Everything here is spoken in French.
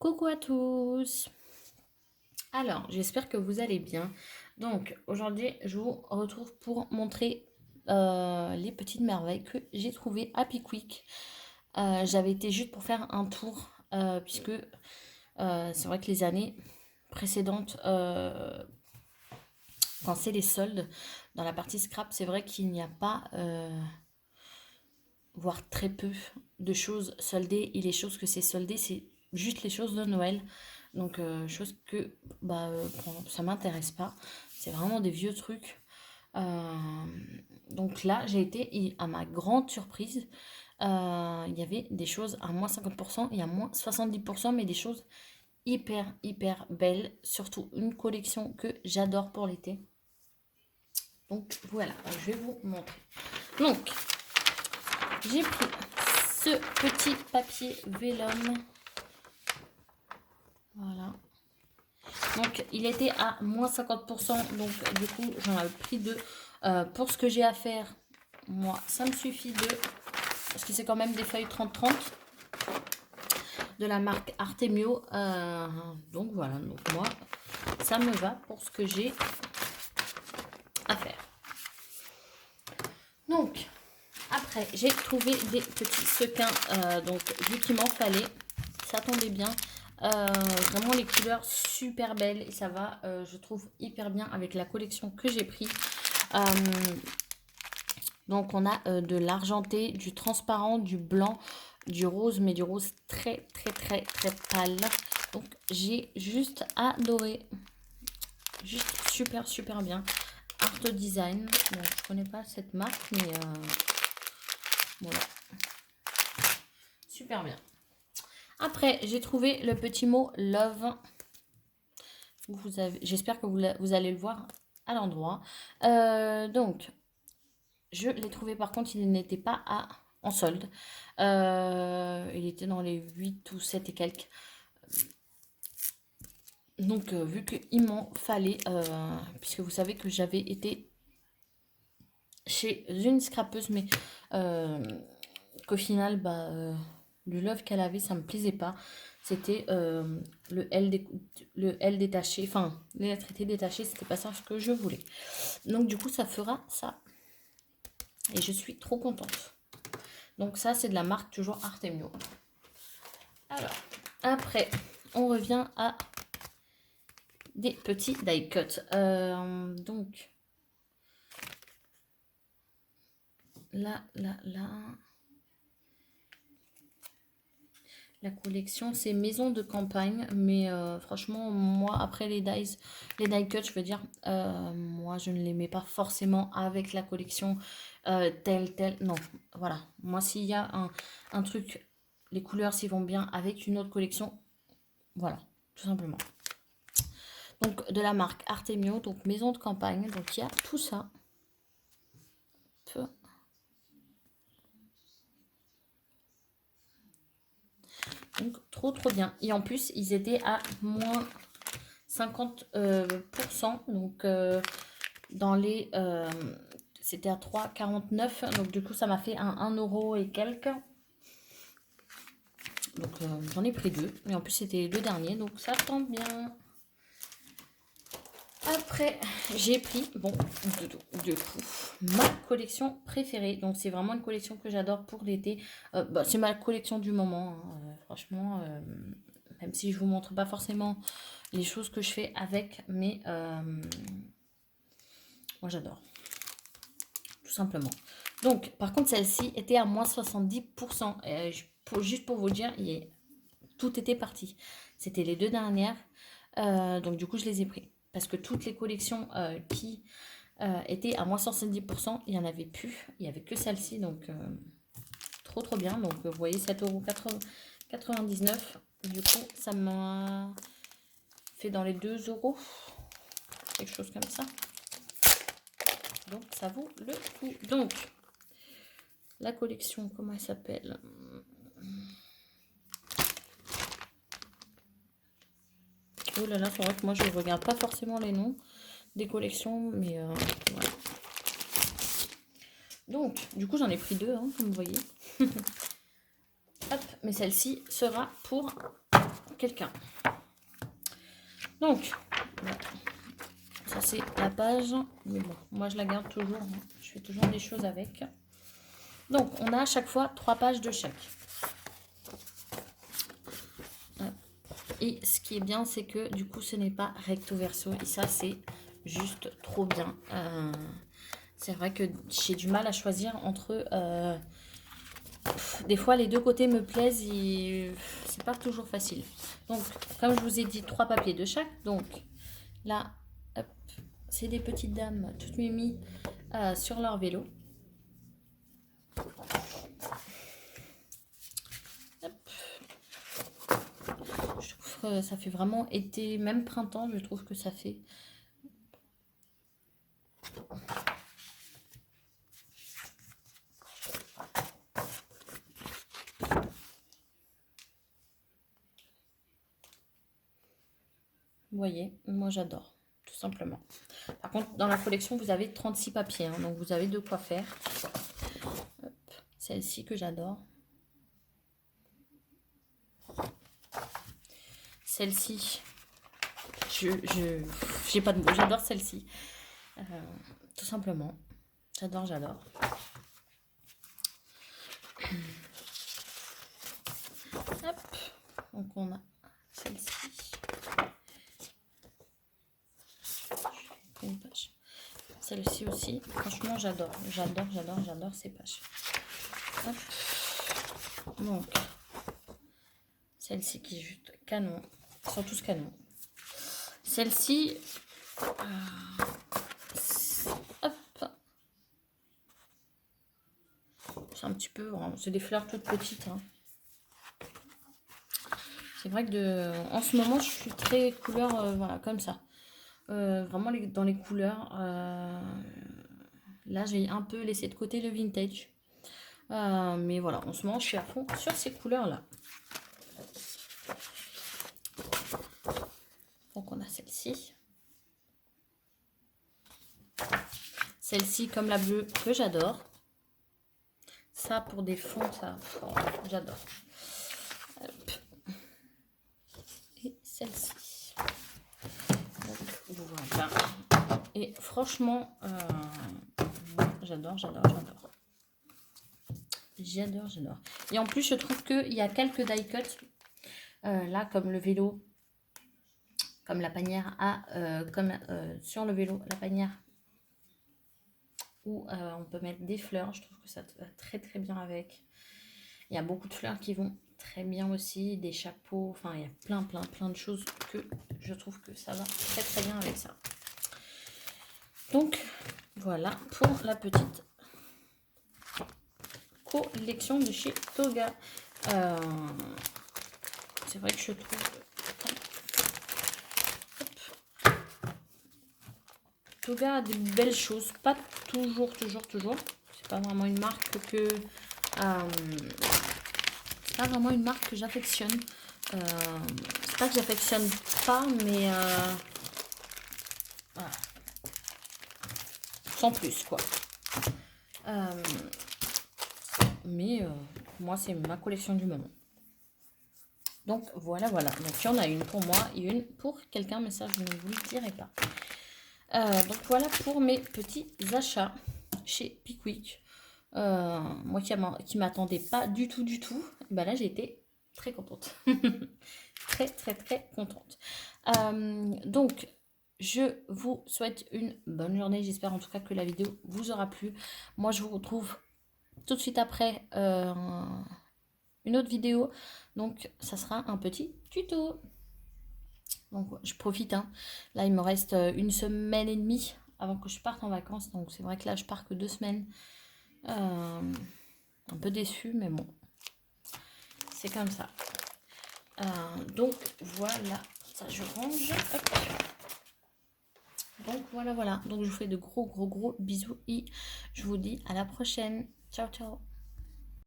Coucou à tous. Alors, j'espère que vous allez bien. Donc, aujourd'hui, je vous retrouve pour montrer les petites merveilles que j'ai trouvées à Pickwick. J'avais été juste pour faire un tour, puisque c'est vrai que les années précédentes, quand c'est les soldes, dans la partie scrap, c'est vrai qu'il n'y a pas, voire très peu de choses soldées. Et les choses que c'est soldé, c'est juste les choses de Noël. Donc, chose que ça m'intéresse pas. C'est vraiment des vieux trucs. Euh, donc là, j'ai été, et à ma grande surprise, il y avait des choses à moins 50% et à moins 70%, mais des choses hyper, hyper belles. Surtout une collection que j'adore pour l'été. Donc voilà, je vais vous montrer. Donc, j'ai pris ce petit papier vélum. Voilà. Donc, il était à moins 50%. Donc, du coup, j'en ai pris deux. Pour ce que j'ai à faire, moi, ça me suffit de... Parce que c'est quand même des feuilles 30-30 de la marque Artemio. Donc, voilà. Donc, moi, ça me va pour ce que j'ai à faire. Donc, après, j'ai trouvé des petits sequins. Donc, vu qu'il m'en fallait, ça tombait bien. Vraiment les couleurs super belles et ça va, je trouve, hyper bien avec la collection que j'ai pris. Donc on a de l'argenté, du transparent, du blanc, du rose, mais du rose très très très très pâle. Donc j'ai juste adoré, juste super super bien. Art Design, bon je connais pas cette marque mais voilà, super bien. Après j'ai trouvé le petit mot love. J'espère que vous allez le voir à l'endroit. Donc, je l'ai trouvé par contre, il n'était pas en solde. Il était dans les 8 ou 7 et quelques. Donc, vu qu'il m'en fallait, puisque vous savez que j'avais été chez une scrapeuse, mais qu'au final, le love qu'elle avait, ça me plaisait pas. C'était le L détaché, enfin, les lettres étaient détachées, c'était pas ça ce que je voulais. Donc, du coup, ça fera ça. Et je suis trop contente. Donc, ça, c'est de la marque toujours Artemio. Alors, après, on revient à des petits die cut. Donc, là. La collection, c'est Maison de campagne. Mais franchement, moi, après les die cut, je veux dire, moi, je ne les mets pas forcément avec la collection telle. Non, voilà. Moi, s'il y a un truc, les couleurs s'y vont bien avec une autre collection, voilà, tout simplement. Donc, de la marque Artemio, donc Maison de campagne. Donc, il y a tout ça. Donc, trop bien. Et en plus, ils étaient à moins 50%. Donc, dans les... c'était à 3,49. Donc, du coup, ça m'a fait un 1 € et quelques. Donc, j'en ai pris deux. Et en plus, c'était les deux derniers. Donc, ça tombe bien. Après, j'ai pris, bon, du coup, ma collection préférée. Donc, c'est vraiment une collection que j'adore pour l'été. C'est ma collection du moment, hein. Franchement, même si je vous montre pas forcément les choses que je fais avec, mais moi, j'adore. Tout simplement. Donc, par contre, celle-ci était à moins 70%. Juste pour vous dire, tout était parti. C'était les deux dernières. Donc, du coup, je les ai pris. Parce que toutes les collections qui étaient à moins 70%, il n'y en avait plus. Il n'y avait que celle-ci. Donc, trop bien. Donc, vous voyez, 7,99 €. Du coup, ça m'a fait dans les 2 €. Quelque chose comme ça. Donc, ça vaut le coup. Donc, la collection, comment elle s'appelle? Oh là là, c'est vrai que moi, je ne regarde pas forcément les noms des collections, mais voilà. Donc, du coup, j'en ai pris deux, hein, comme vous voyez. Hop, mais celle-ci sera pour quelqu'un. Donc, voilà. Ça c'est la page. Mais bon, moi je la garde toujours. Hein. Je fais toujours des choses avec. Donc, on a à chaque fois 3 pages de chèque. Et ce qui est bien, c'est que du coup, ce n'est pas recto verso. Et ça, c'est juste trop bien. C'est vrai que j'ai du mal à choisir entre... des fois, les deux côtés me plaisent et c'est pas toujours facile. Donc, comme je vous ai dit, 3 papiers de chaque. Donc, là, c'est des petites dames toutes mimi sur leur vélo. Je trouve que ça fait vraiment été, même printemps, je trouve que ça fait. Vous voyez, moi j'adore, tout simplement. Par contre, dans la collection, vous avez 36 papiers, hein, donc vous avez de quoi faire. Celle-ci que j'adore. Celle-ci, j'ai pas de mots, j'adore celle-ci. Tout simplement, j'adore. Hop, donc on a celle-ci. Une page. Celle-ci aussi, franchement j'adore ces pages. Hop. Donc celle-ci qui est juste canon, ils sont tous canons. Celle-ci, hop, c'est un petit peu, c'est des fleurs toutes petites. Hein. C'est vrai que en ce moment je suis très couleur, voilà, comme ça. Vraiment dans les couleurs. Là, j'ai un peu laissé de côté le vintage. Mais voilà, en ce moment, je suis à fond sur ces couleurs-là. Donc, on a celle-ci. Celle-ci, comme la bleue, que j'adore. Ça, pour des fonds, ça, oh, j'adore. Et celle-ci. Voilà. Et franchement, j'adore. J'adore. Et en plus, je trouve qu'il y a quelques die cuts. Là, comme le vélo, comme la panière comme sur le vélo, la panière où on peut mettre des fleurs. Je trouve que ça va très bien avec. Il y a beaucoup de fleurs qui vont très bien aussi, des chapeaux. Enfin, il y a plein de choses que je trouve que ça va très bien avec ça. Donc, voilà pour la petite collection de chez Toga. C'est vrai que je trouve... Toga a des belles choses, pas toujours. C'est pas vraiment une marque que... c'est pas vraiment une marque que j'affectionne. C'est pas que j'affectionne pas, mais... voilà. Sans plus, quoi. Mais moi, c'est ma collection du moment. Donc, voilà. Donc, il y en a une pour moi et une pour quelqu'un, mais ça, je ne vous le dirai pas. Donc, voilà pour mes petits achats chez Pickwick. Moi qui m'attendais pas du tout. Ben là, j'ai été très contente. très contente. Donc, je vous souhaite une bonne journée. J'espère en tout cas que la vidéo vous aura plu. Moi, je vous retrouve tout de suite après une autre vidéo. Donc, ça sera un petit tuto. Donc, je profite. Hein. Là, il me reste 1 semaine et demie avant que je parte en vacances. Donc, c'est vrai que là, je pars que 2 semaines. Un peu déçue, mais bon. C'est comme ça. Donc, voilà. Ça, je range. Hop. Donc, voilà. Donc, je vous fais de gros bisous. Et je vous dis à la prochaine. Ciao.